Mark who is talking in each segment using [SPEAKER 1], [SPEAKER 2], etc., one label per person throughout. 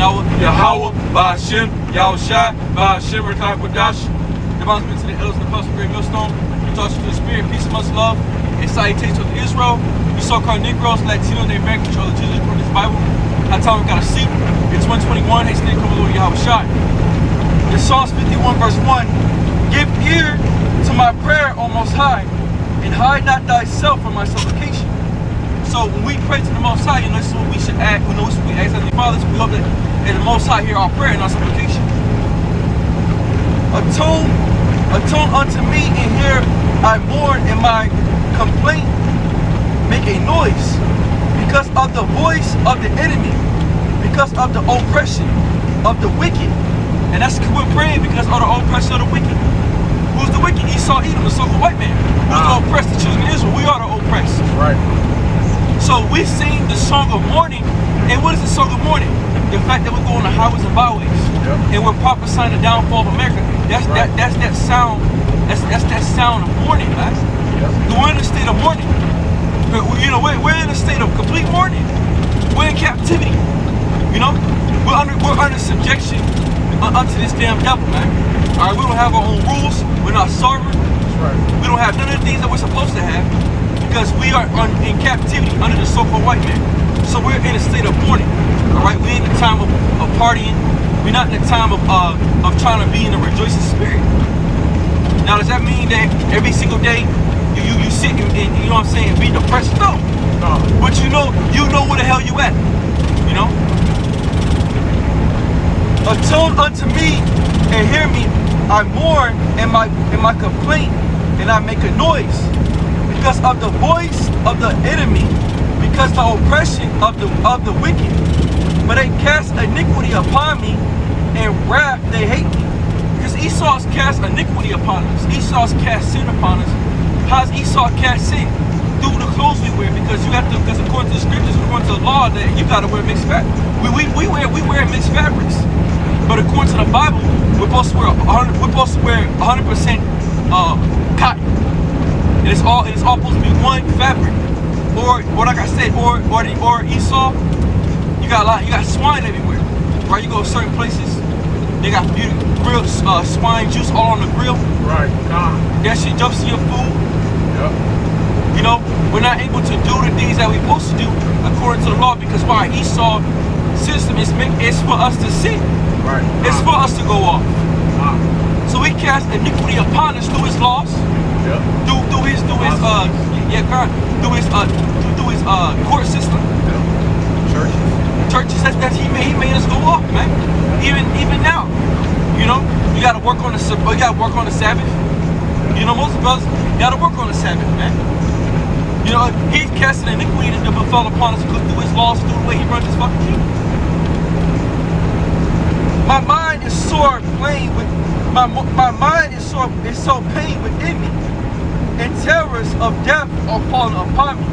[SPEAKER 1] Yahweh, Yahweh, Ba'Hashem, Yahushai, Ba'Hashem, Rakakwadash. Divine speaks to the elders and the apostles, great millstone. We talk to the spirit, peace and much love, and salutations to Israel. We so-called Negroes, Latinos, and Americans, control the Jesus from this Bible. That time we got a seat. It's 121, hey, stand come Lord Yahushai. In Psalms 51, verse 1, give ear to my prayer, O Most High, and hide not thyself from my supplication. So when we pray to the Most High, this is what we should act. We know this is what we ask Heavenly Father. We hope that the Most High hear our prayer and our supplication. Attune unto me, and here I mourn, and my complaint make a noise because of the voice of the enemy, because of the oppression of the wicked. And that's because we're praying because of the oppression of the wicked. Who's the wicked? Esau, Edom, the so-called white man. Who's the oppressed? The children of Israel. We are the oppressed.
[SPEAKER 2] Right.
[SPEAKER 1] So we sing the song of mourning. And what is the song of mourning? The fact that we're going to highways and byways.
[SPEAKER 2] Yep.
[SPEAKER 1] And we're prophesying the downfall of America. That's
[SPEAKER 2] right.
[SPEAKER 1] that's that sound. That's that sound of mourning, man. Yep. We're in a state of mourning. We're in a state of complete mourning. We're in captivity. We're under subjection unto this damn devil, man. All right, we don't have our own rules. We're not sovereign.
[SPEAKER 2] That's right. We
[SPEAKER 1] don't have none of the things that we're supposed to have because we are in captivity under the so-called white man. So we're in a state of mourning. All right, we're in the time of partying. We're not in the time of trying to be in a rejoicing spirit. Now, does that mean that every single day you sit and you know what I'm saying, be depressed? No. But you know where the hell you at. Attune unto me and hear me. I mourn in my complaint, and I make a noise because of the voice of the enemy, because the oppression of the wicked. But they cast iniquity upon me, and wrath they hate me. Because Esau's cast iniquity upon us. Esau's cast sin upon us. How's Esau cast sin? Through the clothes we wear, because according to the scriptures, according to the law, that you gotta wear mixed fabric. We wear mixed fabrics. But according to the Bible, we're supposed to wear 100% cotton. And it's all supposed to be one fabric. Or like I said, or Esau, you got swine everywhere. Right? You go to certain places, they got grilled swine juice all on the grill.
[SPEAKER 2] Right.
[SPEAKER 1] That shit jumps to your food.
[SPEAKER 2] Yep.
[SPEAKER 1] We're not able to do the things that we're supposed to do according to the law, because why? Esau's system is for us to sin.
[SPEAKER 2] Right.
[SPEAKER 1] It's for us to go off. So he cast iniquity upon us through his laws.
[SPEAKER 2] Yep.
[SPEAKER 1] Through his court system.
[SPEAKER 2] Yep.
[SPEAKER 1] Churches that he made us go off, man. Even now. You gotta work on the Sabbath. Most of us gotta work on the Sabbath, man. He's casting iniquity that befell upon us through his laws, through the way he runs his fucking kingdom. My mind is sore pain my mind is so pain within me, and terrors of death are falling upon me.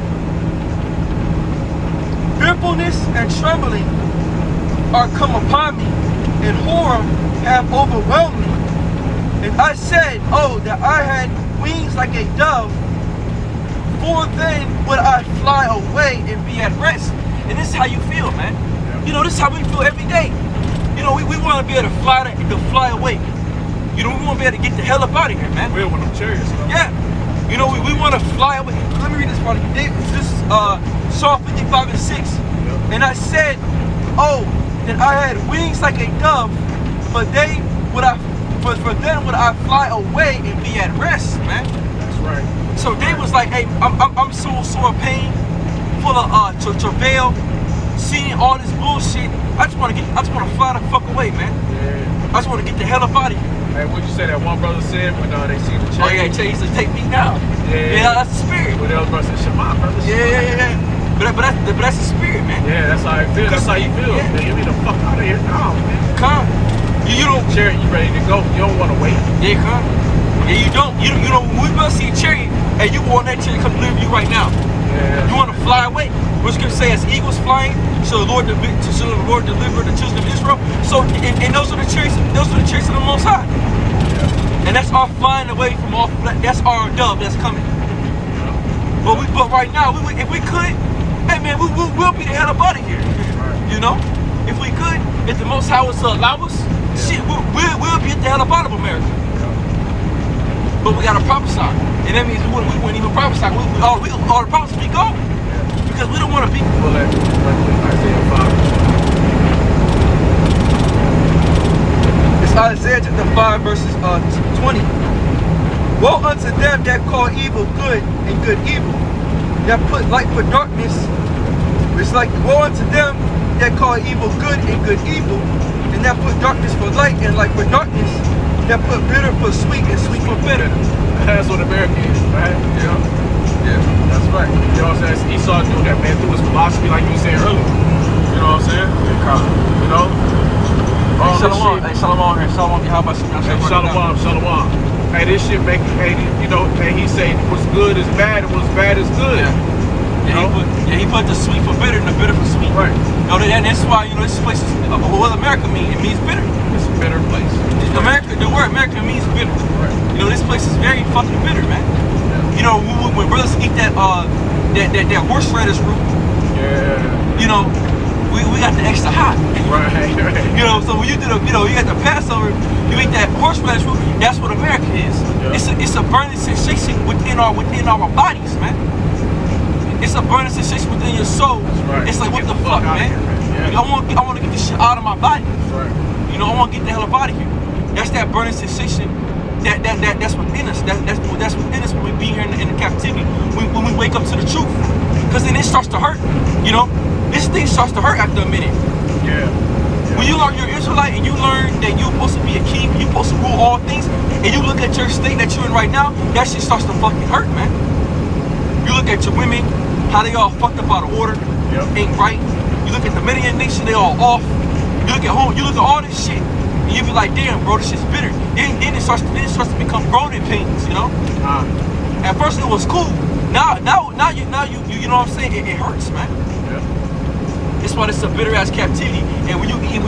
[SPEAKER 1] Fearfulness and trembling are come upon me, and horror have overwhelmed me. And I said, oh, that I had wings like a dove, for then would I fly away and be at rest. And this is how you feel, man. Yeah. This is how we feel every day. We want to be able to fly away. We want to be able to get the hell up out of here, man.
[SPEAKER 2] We're one of them chariots, though.
[SPEAKER 1] Yeah. We want to fly away. Let me read this part. This is Psalm 55 and 6. Yep. And I said, oh, that I had wings like a dove, for then would I fly away and be at rest, man.
[SPEAKER 2] That's right.
[SPEAKER 1] So David was like, hey, I'm so sore pain, full of travail, seeing all this bullshit. I just want to fly the fuck away, man.
[SPEAKER 2] Yeah.
[SPEAKER 1] I just want to get the hell up out of here.
[SPEAKER 2] Hey, what'd you say that one brother said when they seen the chariot?
[SPEAKER 1] Oh yeah, he said, take me now. Yeah, that's the spirit.
[SPEAKER 2] Well, the other brother said, Shema, brother.
[SPEAKER 1] Yeah. But that's the spirit, man.
[SPEAKER 2] Yeah, that's how I feel. That's how you feel. Yeah. Man, get me the fuck out of here now, man.
[SPEAKER 1] Come. You don't.
[SPEAKER 2] Chariot, you ready to go? You don't want to wait.
[SPEAKER 1] Yeah, come. Yeah, you don't. When we about to see a chariot, and you want that chariot to come deliver you right now.
[SPEAKER 2] Yeah.
[SPEAKER 1] You want to fly away. We're just gonna say as eagles flying, so the Lord deliver the children of Israel. So and those are the chariots of the Most High. Yeah. And that's our flying away from all. That's our dove that's coming. Yeah. But right now, if we could, hey man, we'll be the hell up out of here. Right. if we could, if the Most High was to allow us, shit, we'll be at the hell up out of America. But we gotta prophesy, and that means we wouldn't even prophesy. All the prophets be gone because we don't want to be.
[SPEAKER 2] Well, like Isaiah 5.
[SPEAKER 1] It's Isaiah chapter 5 verses 20. Woe unto them that call evil good and good evil, that put light for darkness. It's like woe unto them that call evil good and good evil, and that put darkness for light and light for darkness, that put bitter for sweet and sweet for bitter.
[SPEAKER 2] That's what America is, right? Yeah, that's right. You know what I'm saying? Esau knew that, man, through his philosophy, like you were saying earlier. You know what I'm saying? You know?
[SPEAKER 1] Shalom, hey, shalom here, shalom, how about you?
[SPEAKER 2] Hey, shalom. Hey, this shit make, hey, you know, hey, he say what's good is bad and what's bad is good.
[SPEAKER 1] He put the sweet for bitter and the bitter for sweet.
[SPEAKER 2] Right.
[SPEAKER 1] You know, and that's why, you know, this place is, what America means, it means bitter.
[SPEAKER 2] It's a bitter place.
[SPEAKER 1] America, the word America means bitter.
[SPEAKER 2] Right.
[SPEAKER 1] You know, this place is very fucking bitter, man.
[SPEAKER 2] Yeah.
[SPEAKER 1] You know, when brothers eat that horseradish root, you know, we got the extra hot.
[SPEAKER 2] Right.
[SPEAKER 1] You know, so when you do the, you know, you got the Passover, you eat that horseradish root, that's what America is. Yeah. It's a burning sensation within our bodies, man. It's a burning sensation within your soul.
[SPEAKER 2] Right.
[SPEAKER 1] It's like, what the fuck, man?
[SPEAKER 2] Yeah.
[SPEAKER 1] You know, I want to get this shit out of my body.
[SPEAKER 2] Right.
[SPEAKER 1] You know, I want to get the hell up out of here. That's that burning sensation that's within us. That's within us when we be here in the captivity. When we wake up to the truth. Because then it starts to hurt. You know? This thing starts to hurt after a minute.
[SPEAKER 2] Yeah.
[SPEAKER 1] When you learn you're Israelite and you learn that you're supposed to be a king, you're supposed to rule all things, and you look at your state that you're in right now, that shit starts to fucking hurt, man. You look at your women, how they all fucked up out of order, ain't right. You look at the Median nation, they all off. You look at home, you look at all this shit, and you be like, damn, bro, this shit's bitter. Then it starts to become growing pains, you know. At first it was cool. Now you know what I'm saying? It hurts, man. That's why it's a bitter ass captivity. And when you eat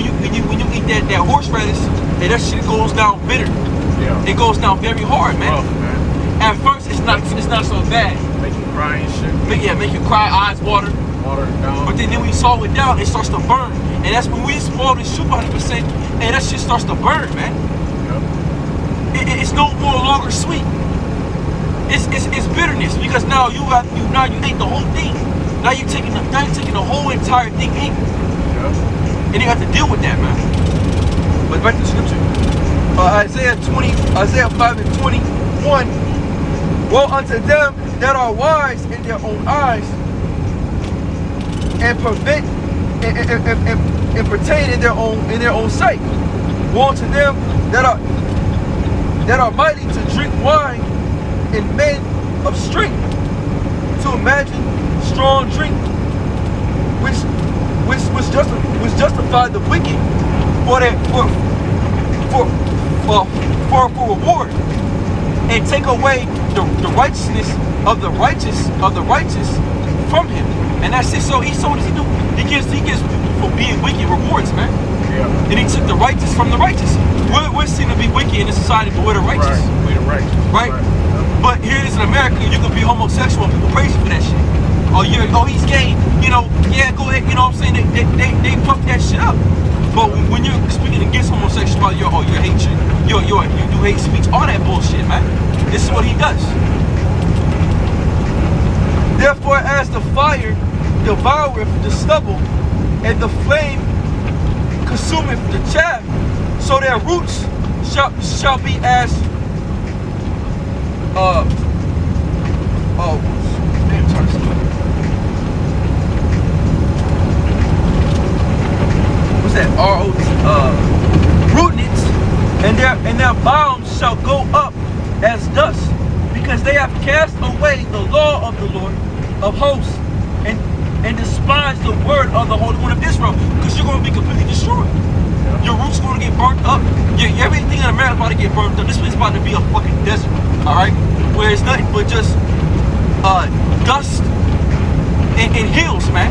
[SPEAKER 1] that horseradish, and that shit goes down bitter.
[SPEAKER 2] Yeah.
[SPEAKER 1] It goes down very hard, man.
[SPEAKER 2] Rough, man.
[SPEAKER 1] At first it's not so bad.
[SPEAKER 2] Make you cry and shit.
[SPEAKER 1] Make you cry, eyes water.
[SPEAKER 2] Water down.
[SPEAKER 1] But then when we slow it down, it starts to burn. And that's when we spoil this soup 100%, and that shit starts to burn, man. It's no more longer sweet. It's bitterness, because now you ate the whole thing. Now you're taking the whole entire thing in. And you have to deal with that, man. But back to the scripture. Isaiah 5 and 21. Woe unto them that are wise in their own eyes, and pertain in their own sight. Woe unto them that are mighty to drink wine, and men of strength to imagine strong drink, which justify the wicked for reward, and take away the righteousness of the righteous from him. And that's it. So what does he do? He gives for being wicked rewards, man. And he took the righteous from the righteous. We're seen to be wicked in this society, but we're the righteous.
[SPEAKER 2] Right. We're the righteous.
[SPEAKER 1] Right? But here it is in America, you can be homosexual and people praise you for that shit. Oh, he's gay. You know, yeah, go ahead. You know what I'm saying? They fuck that shit up. But when you're speaking against homosexuality, you're hatred, you do hate speech, all that bullshit, man. This is what he does. Therefore, as the fire devoureth the stubble, and the flame consumeth the chaff, so their roots shall be as what's that? Root knits, and their bounds shall go up as dust, because they have cast away the law of the Lord of hosts, and despise the word of the Holy One of Israel, because you're going to be completely destroyed. Your roots are going to get burnt up. Everything in America is about to get burnt up. This place is about to be a fucking desert, all right? Where it's nothing but just dust and hills, man.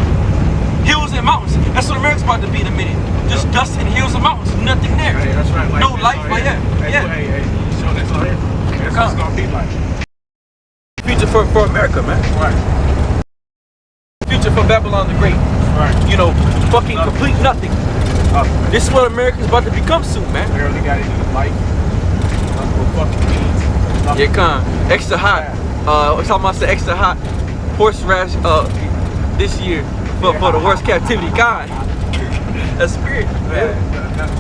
[SPEAKER 1] Hills and mountains. That's what America's about to be in a minute. Just dust and hills and mountains. Nothing there.
[SPEAKER 2] Hey, that's right. Like
[SPEAKER 1] no life, like that.
[SPEAKER 2] Hey, show that's all here. That's what it's going to be like.
[SPEAKER 1] Future for America, man.
[SPEAKER 2] Right.
[SPEAKER 1] Future for Babylon the Great.
[SPEAKER 2] Right.
[SPEAKER 1] You know, fucking complete nothing. This is what America's about to become soon, man.
[SPEAKER 2] Barely got into the life. Nothing but fucking weeds.
[SPEAKER 1] Yeah, come. Extra hot. What's talking about? Say extra hot horseradish this year for the worst captivity kind. That's spirit, man.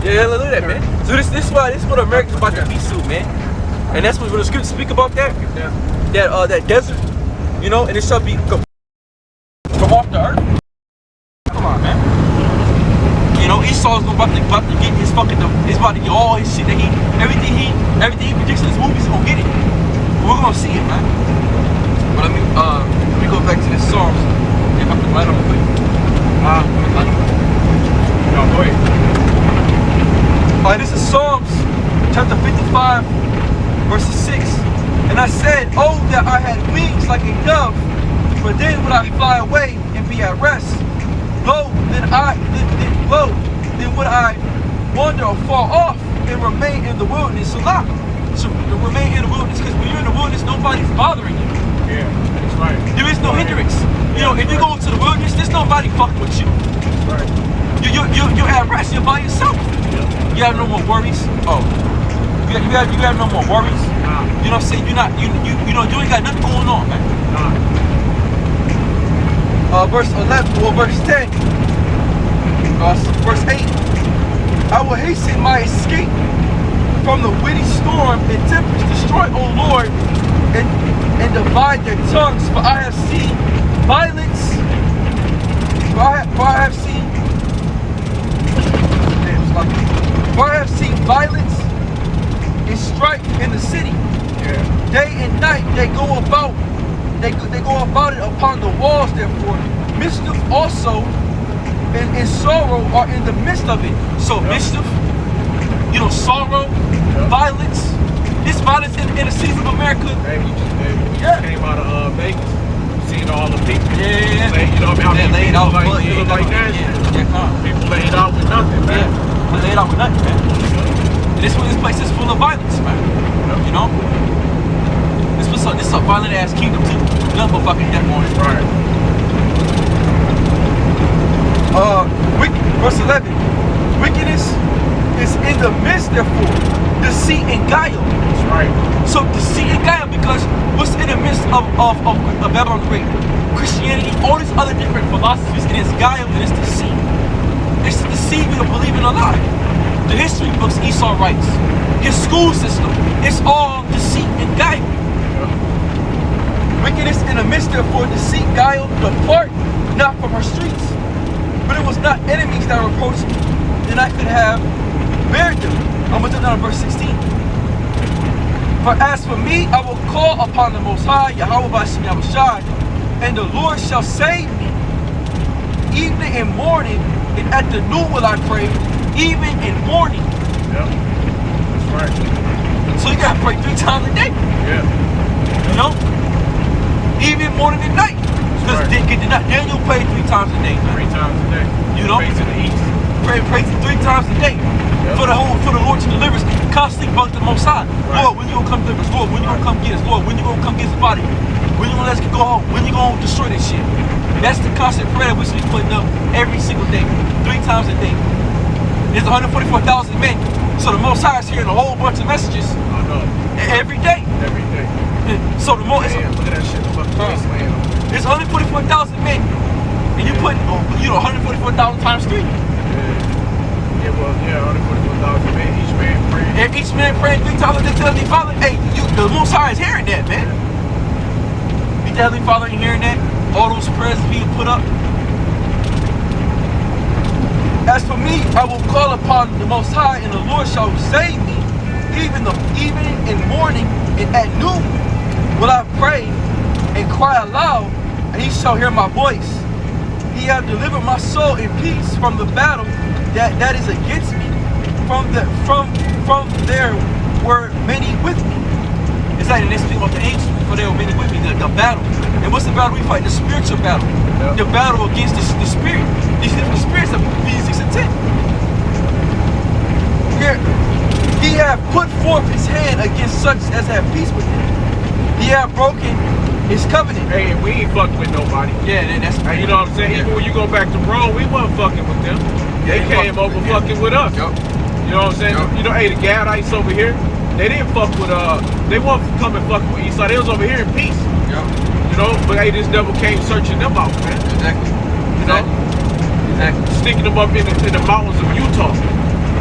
[SPEAKER 1] Yeah, look at that, man. So this is what America's about to be soon, man. And that's what the scriptures speak about that desert, you know, and it shall be from off the earth. Come on, man. You know, Esau's about to get his fucking, he's about to get all his shit that everything he predicts in his movies, he's gonna get it. We're gonna see it, man. But let me go back to this Psalms. If I can write on quick.
[SPEAKER 2] No, go ahead.
[SPEAKER 1] This is Psalms chapter 55, verses 6. And I said, oh, that I had wings like a dove, for then would I fly away and be at rest. Lo, then would I wander or fall off and remain in the wilderness. So remain in the wilderness, because when you're in the wilderness, nobody's bothering you.
[SPEAKER 2] Yeah, that's right.
[SPEAKER 1] There is no hindrance. You know, if you go into the wilderness, there's nobody fucking with you.
[SPEAKER 2] That's right.
[SPEAKER 1] You're at rest. You're by yourself.
[SPEAKER 2] Yeah.
[SPEAKER 1] You have no more worries. Oh, you have no more worries.
[SPEAKER 2] Nah.
[SPEAKER 1] You know what I'm saying? You ain't got nothing going on, man.
[SPEAKER 2] Nah.
[SPEAKER 1] Verse 11, well, verse 10, verse 8. I will hasten my escape from the witty storm and tempest. Destroy, O Lord, and divide their tongues. For I have seen violence. For I have seen violence and strife in the city.
[SPEAKER 2] Yeah.
[SPEAKER 1] Day and night they go about it upon the walls. Therefore, mischief also and sorrow are in the midst of it. So mischief, you know, sorrow, violence. This violence in the cities of America.
[SPEAKER 2] Hey, we just came out of Vegas. Seen all the people.
[SPEAKER 1] Yeah.
[SPEAKER 2] You know,
[SPEAKER 1] They laid out
[SPEAKER 2] like that. People laid out with nothing, man.
[SPEAKER 1] Yeah. They laid out with nothing, man. And this place is full of violence, man. You know? This is a violent ass kingdom too. Nothing but fucking death on it.
[SPEAKER 2] Right.
[SPEAKER 1] Verse 11. Wickedness is in the midst, therefore, deceit and guile.
[SPEAKER 2] That's right.
[SPEAKER 1] So deceit and guile, because what's in the midst of Babylon the Great? Christianity, all these other different philosophies, it is guile and it's deceit. It's to deceive you to believe in a lie. The history books Esau writes, his school system, it's all deceit and guile. Wickedness in the midst, therefore, deceit, guile, depart not from her streets. But it was not enemies that reproached me, then I could have bared them. I'm going to do that on verse 16. For as for me, I will call upon the Most High, Yahweh Bashim Yahushai, and the Lord shall save me. Evening and morning, and at the noon will I pray, even in morning.
[SPEAKER 2] Yep. That's right.
[SPEAKER 1] So you got to pray 3 times a day.
[SPEAKER 2] Yeah.
[SPEAKER 1] You know? Even morning and night. Because Daniel prayed 3 times a day.
[SPEAKER 2] 3 times a day.
[SPEAKER 1] You know?
[SPEAKER 2] Praise in the east.
[SPEAKER 1] Praise 3 times a day.
[SPEAKER 2] Yep.
[SPEAKER 1] For the Lord to deliver us. Constantly bug the Most High.
[SPEAKER 2] Right.
[SPEAKER 1] Lord, when you gonna come deliver us? Lord, when you gonna come get us? Lord, when you gonna come get us body? When you gonna let us go home? When you gonna destroy this shit? That's the constant prayer that we should be putting up every single day. 3 times a day. There's 144,000 men. So the Most High is hearing a whole bunch of messages.
[SPEAKER 2] I know.
[SPEAKER 1] Every day.
[SPEAKER 2] Every day.
[SPEAKER 1] So the more
[SPEAKER 2] look at that shit.
[SPEAKER 1] it's 144,000 men. And you put 144,000 times 3.
[SPEAKER 2] Yeah, well, 144,000 men. Each man praying.
[SPEAKER 1] And each man praying 3 times a day to the Heavenly Father. Hey, the Most High is hearing that, man. The Heavenly Father ain't hearing that. All those prayers being put up. As for me, I will call upon the Most High, and the Lord shall save me. Even in morning and at noon will I pray and cry aloud, and he shall hear my voice. He hath delivered my soul in peace from the battle that is against me. From there were many with me. It's like, and they speak about the angels, for there were many with me, the battle. And what's the battle we fight? The spiritual battle. Yep. The battle against the spirit. These different spirits of Ephesians 6 and 10. Here, he hath put forth his hand against such as have peace with him. He hath broken his covenant.
[SPEAKER 2] Hey, we ain't fucking with nobody.
[SPEAKER 1] Yeah, that's
[SPEAKER 2] hey, you know what I'm saying? Yeah. Even when you go back to Rome, we wasn't fucking with them. They came over fucking with us.
[SPEAKER 3] Yup.
[SPEAKER 2] You know what I'm saying?
[SPEAKER 3] Yup.
[SPEAKER 2] You know, hey, the Gadites over here, they didn't fuck with they weren't coming fucking with Esau. They was over here in peace.
[SPEAKER 3] Yup.
[SPEAKER 2] You know, but hey, this devil came searching them out, man.
[SPEAKER 3] Exactly.
[SPEAKER 2] You know, sticking them up in the mountains of Utah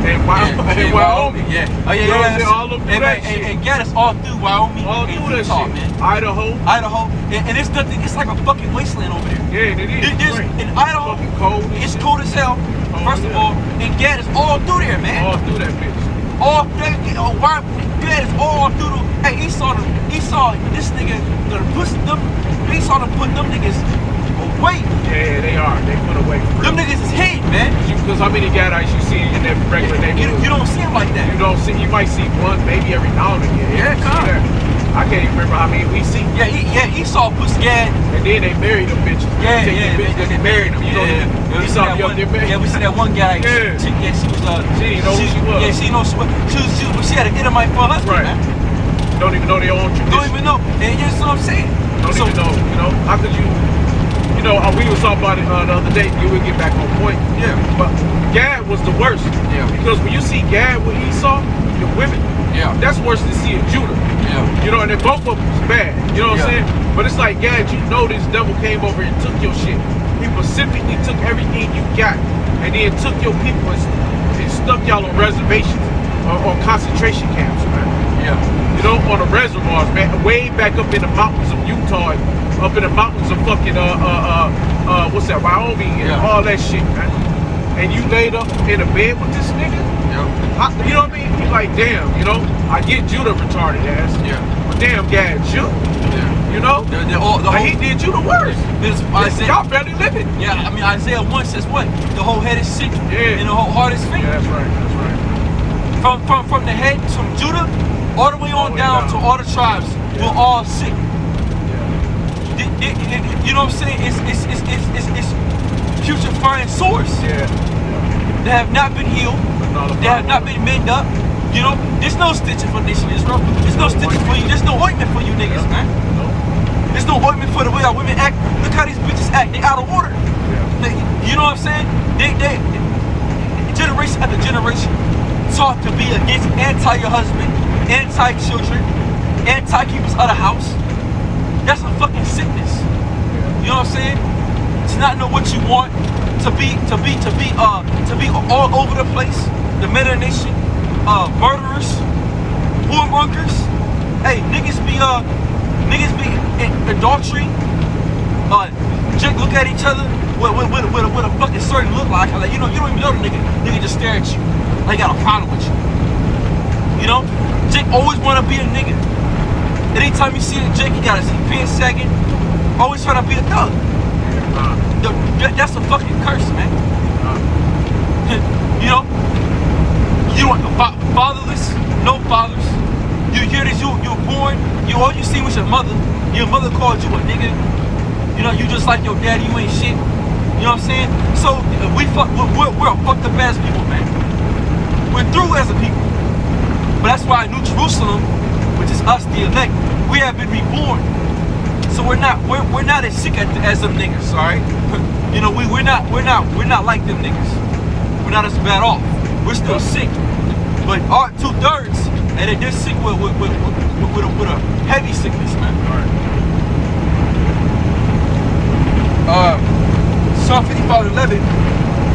[SPEAKER 2] and Wyoming.
[SPEAKER 1] Yeah. Oh
[SPEAKER 2] You know what I'm saying?
[SPEAKER 1] yeah.
[SPEAKER 2] All of that shit.
[SPEAKER 1] And get us all through Wyoming
[SPEAKER 2] All
[SPEAKER 1] and
[SPEAKER 2] through that
[SPEAKER 1] Utah,
[SPEAKER 2] shit.
[SPEAKER 1] man.
[SPEAKER 2] Idaho.
[SPEAKER 1] And it's nothing. It's like a fucking wasteland over there.
[SPEAKER 2] Yeah, it is.
[SPEAKER 1] There's,
[SPEAKER 2] Great.
[SPEAKER 1] in Idaho,
[SPEAKER 2] Fucking cold. and
[SPEAKER 1] it's
[SPEAKER 2] shit.
[SPEAKER 1] cold as hell. First of
[SPEAKER 2] yeah.
[SPEAKER 1] all, and Gad is all through there, man.
[SPEAKER 2] All through that bitch.
[SPEAKER 1] All that. Why? Gad is all through the. Hey, Esau this nigga gonna push them. Esau done put them niggas away.
[SPEAKER 2] Yeah, they are. They put away. For
[SPEAKER 1] Them
[SPEAKER 2] real.
[SPEAKER 1] niggas is hid, man.
[SPEAKER 2] Because how many Gadites you see in that regular neighborhood?
[SPEAKER 1] You don't see them like that.
[SPEAKER 2] You don't see. You might see one, maybe every now and again.
[SPEAKER 1] Yeah,
[SPEAKER 2] you
[SPEAKER 1] come
[SPEAKER 2] see
[SPEAKER 1] on.
[SPEAKER 2] that. I can't even remember how many we see.
[SPEAKER 1] Yeah, Esau puts Gad.
[SPEAKER 2] And then they married them bitches.
[SPEAKER 1] Yeah,
[SPEAKER 2] Take them bitches,
[SPEAKER 1] they
[SPEAKER 2] they married them. You know,
[SPEAKER 1] Yeah,
[SPEAKER 2] Esau be up there married.
[SPEAKER 1] yeah, we see that one guy.
[SPEAKER 2] Yeah.
[SPEAKER 1] She was.
[SPEAKER 2] She didn't know who she was.
[SPEAKER 1] Yeah, she know she had an Edomite for her husband,
[SPEAKER 2] Right.
[SPEAKER 1] man.
[SPEAKER 2] Don't even know their own tradition.
[SPEAKER 1] Don't even know. And you know what I'm saying?
[SPEAKER 2] Don't even know. You know, how could you? You know, we was talking about it the other day. You would get back on point.
[SPEAKER 1] Yeah.
[SPEAKER 2] But Gad was the worst.
[SPEAKER 1] Yeah.
[SPEAKER 2] Because when you see Gad with Esau, the women,
[SPEAKER 1] Yeah.
[SPEAKER 2] that's worse than seeing Judah.
[SPEAKER 1] Yeah.
[SPEAKER 2] You know, and then both of them was bad. You know what I'm
[SPEAKER 1] Yeah.
[SPEAKER 2] saying? But it's like, Gad, you know this devil came over and took your shit. He specifically took everything you got and then took your people and stuck y'all on reservations or concentration camps, man.
[SPEAKER 1] Yeah.
[SPEAKER 2] You know, on the reservoirs, man, way back up in the mountains of Utah, up in the mountains of fucking what's that, Wyoming and
[SPEAKER 1] Yeah.
[SPEAKER 2] all that shit, man. And you laid up in a bed with this nigga?
[SPEAKER 1] Yeah.
[SPEAKER 2] You know what I mean? You like, damn, you know, I get Judah retarded ass.
[SPEAKER 1] Yeah.
[SPEAKER 2] But damn, Gad, you,
[SPEAKER 1] Yeah.
[SPEAKER 2] you know?
[SPEAKER 1] The whole,
[SPEAKER 2] He did you the worst.
[SPEAKER 1] this Isaiah.
[SPEAKER 2] Y'all barely living.
[SPEAKER 1] Yeah, I mean Isaiah 1 says what? The whole head is sick
[SPEAKER 2] Yeah.
[SPEAKER 1] and the whole heart is faint.
[SPEAKER 2] Yeah, that's right, that's right.
[SPEAKER 1] From the head from Judah all the way
[SPEAKER 2] All
[SPEAKER 1] on
[SPEAKER 2] the way
[SPEAKER 1] down
[SPEAKER 2] down.
[SPEAKER 1] to all the tribes,
[SPEAKER 2] Yeah.
[SPEAKER 1] we're all sick.
[SPEAKER 2] Yeah.
[SPEAKER 1] You know what I'm saying? It's putrefying sores.
[SPEAKER 2] Yeah.
[SPEAKER 1] They have not been healed. They have not been mended up. You know, there's no stitching for Nation Israel. There's no stitching for you. There's no ointment for you niggas, man. There's no ointment for the way our women act. Look how these bitches act. They out of order. You know what I'm saying? They generation after generation taught to be against your husband, anti-children, anti-keepers of the house. That's a fucking sickness. You know what I'm saying? To not know what you want, to be all over the place, the meta nation, murderers, whoremongers. Hey, niggas be in adultery. Just look at each other with a fucking certain look like you don't even know the nigga. Nigga just stare at you like he got a problem with you. You know, Jake always wanna be a nigga. Anytime you see Jake, he got his pants sagging, always trying to be a thug. That's a fucking curse, man. You know, you want fatherless, no fathers. You hear this, you were born, all you see was your mother. Your mother called you a nigga. You know, you just like your daddy, you ain't shit. You know what I'm saying? So we're a fucked up ass people, man. We're through as a people. But that's why New Jerusalem, which is us, the elect, we have been reborn. So we're not as sick as them niggas, alright? You know, we're not like them niggas. We're not as bad off. We're still sick. But our 2/3, and they're sick with a heavy sickness, man. Psalm 55:11.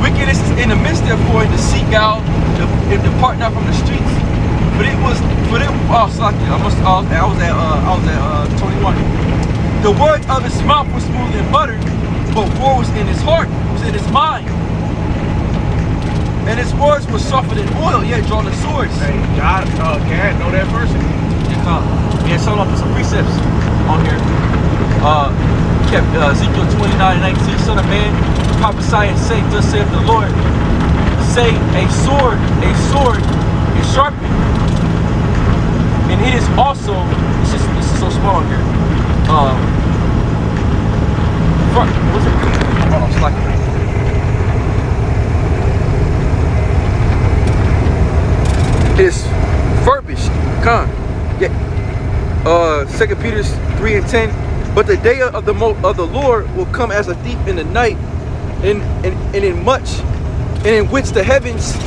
[SPEAKER 1] Wickedness is in the midst, therefore, to seek out, and depart not from the streets. But it was for them. Oh, sorry, I was at 21. The words of his mouth was smooth than butter, but war was in his heart, was in his mind. And his words were softer than oil, yet drawn the swords.
[SPEAKER 2] Hey, Gad know that person.
[SPEAKER 1] Yeah, some of some precepts on here. Kept Ezekiel 29:19, son of man, prophesy and say, thus saith the Lord. Say, a sword is sharpened. And it is also, this is so small here. What's it? Hold on, slack it. It's furbished. Yeah. 2 Peter 3:10. But the day of the Lord will come as a thief in the night, and in much and in which the heavens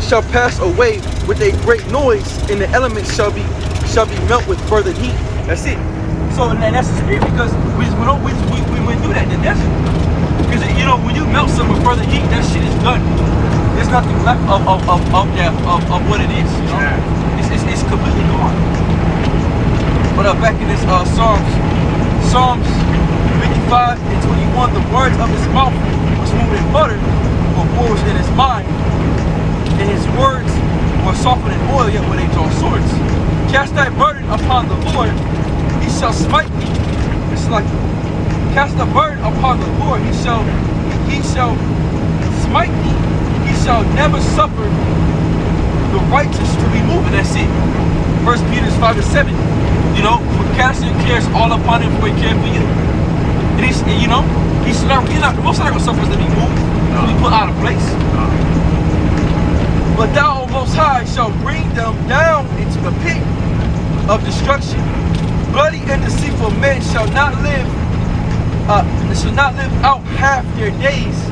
[SPEAKER 1] shall pass away with a great noise, and the elements shall be melt with further heat. That's it. So and that's the spirit, because we went through that in the desert. Because you know, when you melt something with further heat, that shit is done. There's nothing left of what it is. You know? It's completely gone. But back in this Psalms 55 and 21, the words of his mouth was smooth as butter, but war was in his mind, and his words were softer than oil, yet were they draw swords. Cast thy burden upon the Lord, he shall smite thee. It's like, cast the burden upon the Lord, he shall smite thee. He shall never suffer the righteous to be moved. That's it. 1 Peter 5:7. You know, cast your cares all upon him, for he cares for you. And he's, you know, he's not most not gonna suffer us to be moved, to be put out of place. But thou, O Most High, shall bring them down into the pit of destruction. Bloody and deceitful men shall not live out half their days,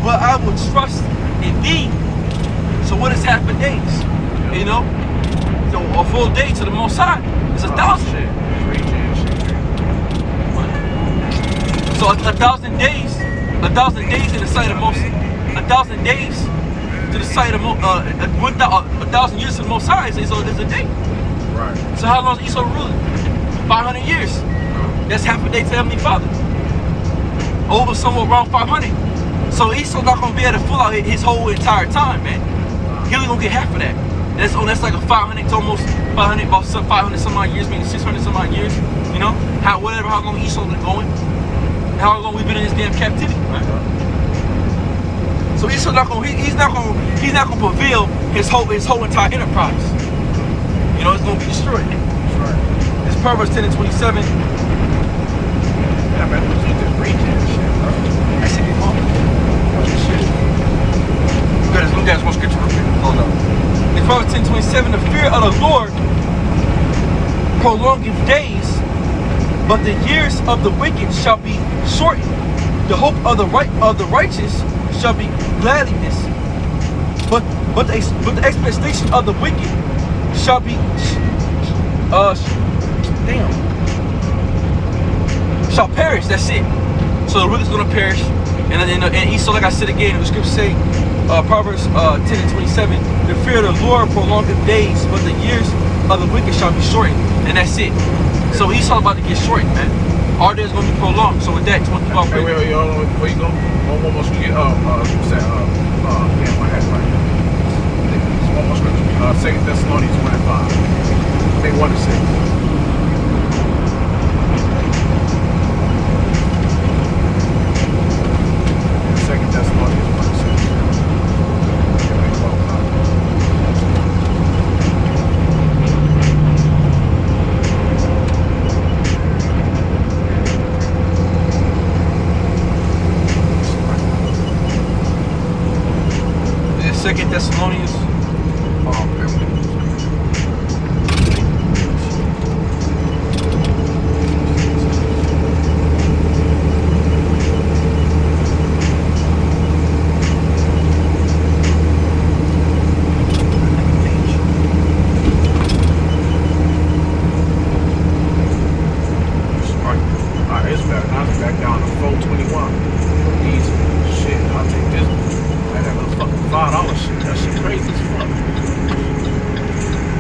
[SPEAKER 1] but I will trust in thee. So what is half a days? Yeah. You know? So a full day to the Most High is 1,000. So 1,000 days, 1,000 days in the sight of Most, 1,000 days to the sight of 1,000 years to the Most High is a day.
[SPEAKER 2] Right.
[SPEAKER 1] So how long is Esau ruling? 500 years. That's half a day to Heavenly Father. Over somewhere around 500. So Esau's not gonna be able to fill out his whole entire time, man. He only gonna get half of that. That's like a 500 to almost 500, about 500 some odd years, maybe 600 some odd years. You know, how long Esau's been going, how long we've been in this damn captivity, right? So Esau's not gonna, he's not gonna prevail his whole entire enterprise. You know, it's gonna be destroyed.
[SPEAKER 2] That's right.
[SPEAKER 1] It's Proverbs 10 and 27.
[SPEAKER 2] Yeah, man, you just read that shit, bro.
[SPEAKER 1] I said, what's this shit? Let me get one scripture real quick. Hold up. In Proverbs 10:27, the fear of the Lord prolongeth days, but the years of the wicked shall be shortened. The hope of the righteous shall be gladness, but the expectation of the wicked shall be shall perish. That's it. So the wicked's gonna perish, and Esau, like I said again, the scripture say, Proverbs 10 and 27, the fear of the Lord prolongeth days, but the years of the wicked shall be shortened. And that's it. So Esau's about to get shortened, man. Our days gonna be prolonged. So with that, just want to keep on praying.
[SPEAKER 2] Wait, hold on, where you go? One more scripture. Damn, my head right. One more scripture. 2 Thessalonians 1 and 5. I think 1 and 6.
[SPEAKER 1] Second Thessalonians.
[SPEAKER 2] Back down to 421. These shit, I'll take this. $5 shit. That shit crazy as fuck.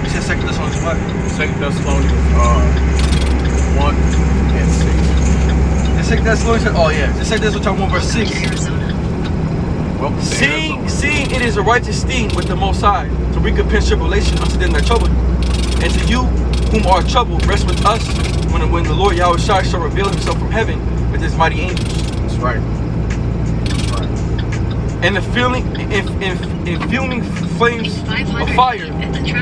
[SPEAKER 1] You said 2 Thessalonians what?
[SPEAKER 2] 2 Thessalonians 1 and 6.
[SPEAKER 1] The 2 Thessalonians, oh yeah. The 2 Thessalonians 1 verse 6. Seeing it is a righteous thing with the Most High to recompense tribulation unto them that trouble you. And to you whom are troubled, rest with us when the Lord Yahweh Shai shall reveal himself from heaven with his mighty angels.
[SPEAKER 2] That's right.
[SPEAKER 1] And the fuming flames of fire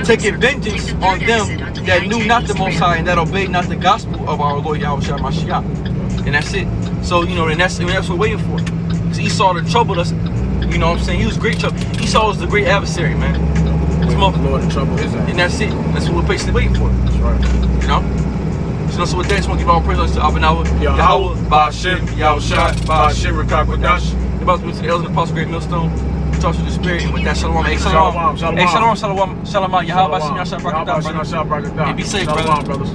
[SPEAKER 1] taking vengeance on them that knew not the Most High and that obeyed not the gospel of our Lord Yahweh Shai Mashiach. And that's it. So, you know, and that's what we're waiting for. Because Esau that troubled us, you know what I'm saying? He was great trouble. Esau was the great adversary, man.
[SPEAKER 2] The Lord in trouble is that.
[SPEAKER 1] And that's it. That's what we're basically waiting for.
[SPEAKER 2] That's right.
[SPEAKER 1] You know? So with that, I just want to give all praise to Abanawa,
[SPEAKER 2] Yahweh, Ba'Shem, Yahushua, Ba'Shem, Rakakwadash.
[SPEAKER 1] About to move to the elders and the apostle, great millstone. starts with the spirit. And with that, shalom. Hey, shalom.
[SPEAKER 2] Shalom.
[SPEAKER 1] Hey, shalom, shalom. Shalom. Yahweh Shem Yashar
[SPEAKER 2] Yahweh Shem
[SPEAKER 1] brother.
[SPEAKER 2] Yashar Barakatah.
[SPEAKER 1] Hey, be safe,
[SPEAKER 2] Shalom,
[SPEAKER 1] brother.
[SPEAKER 2] brothers.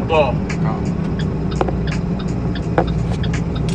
[SPEAKER 2] Ball.
[SPEAKER 1] Calm.